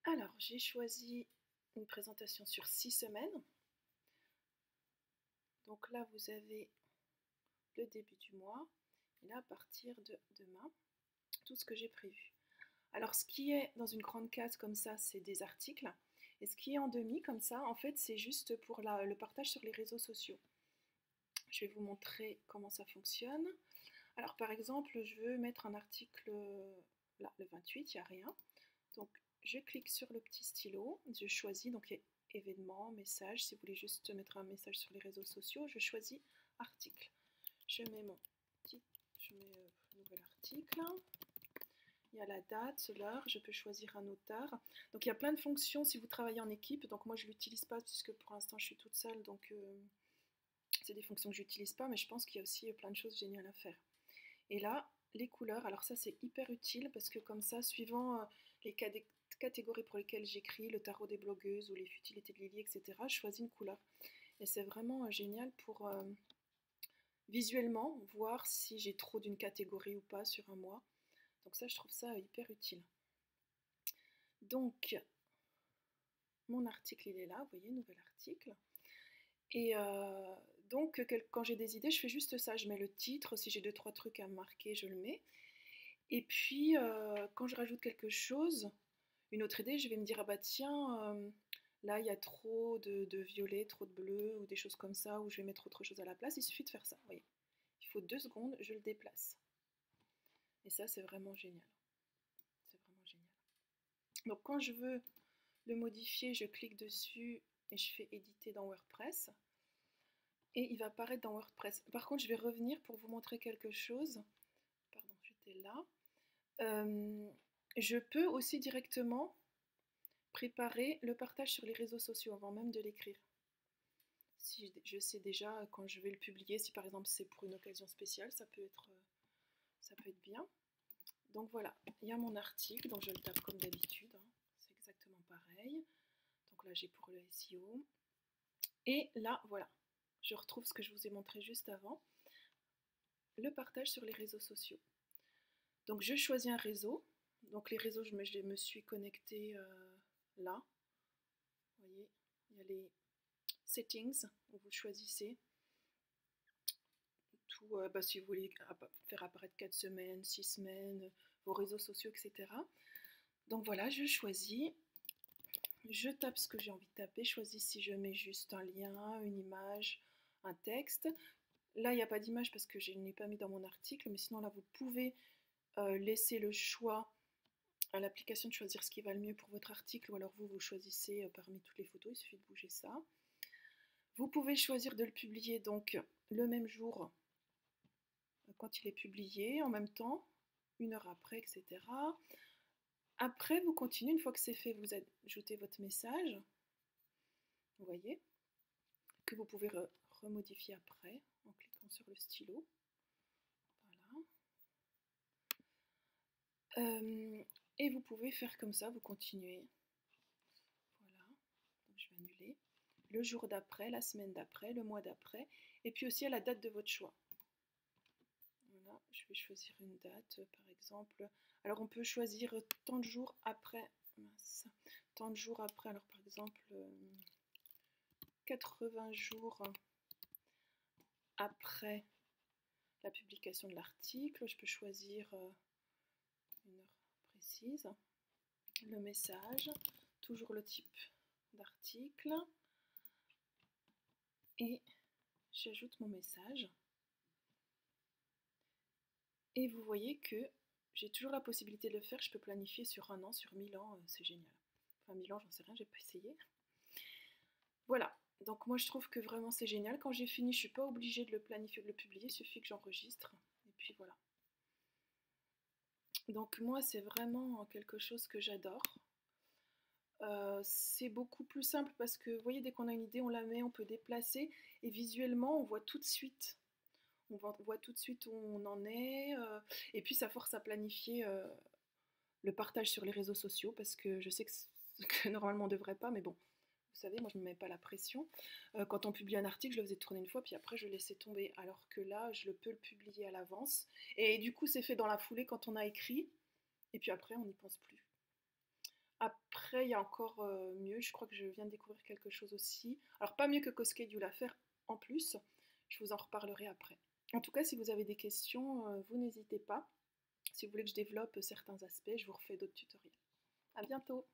Alors, j'ai choisi une présentation sur 6 semaines. Donc là, vous avez le début du mois. Et là, à partir de demain, tout ce que j'ai prévu. Alors, ce qui est dans une grande case comme ça, c'est des articles. Et ce qui est en demi, comme ça, en fait, c'est juste pour le partage sur les réseaux sociaux. Je vais vous montrer comment ça fonctionne. Alors, par exemple, je veux mettre un article là, le 28, il n'y a rien. Donc, je clique sur le petit stylo, je choisis, donc il y a événements, messages, si vous voulez juste mettre un message sur les réseaux sociaux, je choisis article. Je mets mon titre, je mets nouvel article. Il y a la date, l'heure, je peux choisir un auteur. Donc il y a plein de fonctions si vous travaillez en équipe. Donc moi je ne l'utilise pas puisque pour l'instant je suis toute seule. Donc c'est des fonctions que je n'utilise pas. Mais je pense qu'il y a aussi plein de choses géniales à faire. Et là, les couleurs. Alors ça c'est hyper utile parce que comme ça, suivant les catégories pour lesquelles j'écris, le tarot des blogueuses ou les futilités de Lily, etc., je choisis une couleur. Et c'est vraiment génial pour visuellement voir si j'ai trop d'une catégorie ou pas sur un mois. Donc ça, je trouve ça hyper utile. Donc, mon article, il est là, vous voyez, nouvel article. Et donc, quand j'ai des idées, je fais juste ça. Je mets le titre, si j'ai 2-3 trucs à marquer, je le mets. Et puis, quand je rajoute quelque chose, une autre idée, je vais me dire, ah bah tiens, là, il y a trop de violet, trop de bleu, ou des choses comme ça, ou je vais mettre autre chose à la place. Il suffit de faire ça, vous voyez. Il faut 2 secondes, je le déplace. Et ça, c'est vraiment génial. C'est vraiment génial. Donc, quand je veux le modifier, je clique dessus et je fais éditer dans WordPress. Et il va apparaître dans WordPress. Par contre, je vais revenir pour vous montrer quelque chose. Pardon, j'étais là. Je peux aussi directement préparer le partage sur les réseaux sociaux avant même de l'écrire. Si je sais déjà quand je vais le publier, si par exemple c'est pour une occasion spéciale, ça peut être bien. Donc voilà, il y a mon article, donc je le tape comme d'habitude, hein. C'est exactement pareil. Donc là j'ai pour le SEO. Et là, voilà, je retrouve ce que je vous ai montré juste avant, le partage sur les réseaux sociaux. Donc je choisis un réseau. Donc les réseaux, je me suis connectée là. Vous voyez, il y a les settings où vous choisissez tout, si vous voulez faire apparaître 4 semaines, 6 semaines, vos réseaux sociaux, etc. Donc voilà, je choisis, je tape ce que j'ai envie de taper, je choisis si je mets juste un lien, une image, un texte. Là, il n'y a pas d'image parce que je ne l'ai pas mis dans mon article, mais sinon là, vous pouvez laisser le choix à l'application de choisir ce qui va le mieux pour votre article, ou alors vous choisissez parmi toutes les photos, il suffit de bouger ça. Vous pouvez choisir de le publier donc le même jour quand il est publié, en même temps, 1 heure après, etc. Après, vous continuez, une fois que c'est fait, vous ajoutez votre message, vous voyez, que vous pouvez remodifier après en cliquant sur le stylo. Voilà. Et vous pouvez faire comme ça, vous continuez. Voilà, donc je vais annuler. Le jour d'après, la semaine d'après, le mois d'après, et puis aussi à la date de votre choix. Voilà, je vais choisir une date, par exemple. Alors on peut choisir tant de jours après. Mince, tant de jours après, alors par exemple 80 jours après la publication de l'article. Je peux choisir une heure précise. Le message, toujours le type d'article. Et j'ajoute mon message. Et vous voyez que j'ai toujours la possibilité de le faire. Je peux planifier sur 1 an, sur 1000 ans, c'est génial. Enfin 1000 ans, j'en sais rien, j'ai pas essayé. Voilà, donc moi je trouve que vraiment c'est génial. Quand j'ai fini, je suis pas obligée de le planifier ou de le publier, il suffit que j'enregistre. Et puis voilà. Donc moi c'est vraiment quelque chose que j'adore. C'est beaucoup plus simple parce que vous voyez, dès qu'on a une idée, on la met, on peut déplacer et visuellement on voit tout de suite. On voit tout de suite où on en est. Et puis ça force à planifier le partage sur les réseaux sociaux parce que je sais que normalement on ne devrait pas, mais bon, vous savez, moi je ne me mets pas la pression. Quand on publie un article, je le faisais tourner une fois, puis après je laissais tomber. Alors que là, je peux le publier à l'avance. Et du coup, c'est fait dans la foulée quand on a écrit, et puis après, on n'y pense plus. Après, il y a encore mieux. Je crois que je viens de découvrir quelque chose aussi. Alors, pas mieux que Cosquet du Lafer en plus. Je vous en reparlerai après. En tout cas, si vous avez des questions, vous n'hésitez pas. Si vous voulez que je développe certains aspects, je vous refais d'autres tutoriels. À bientôt!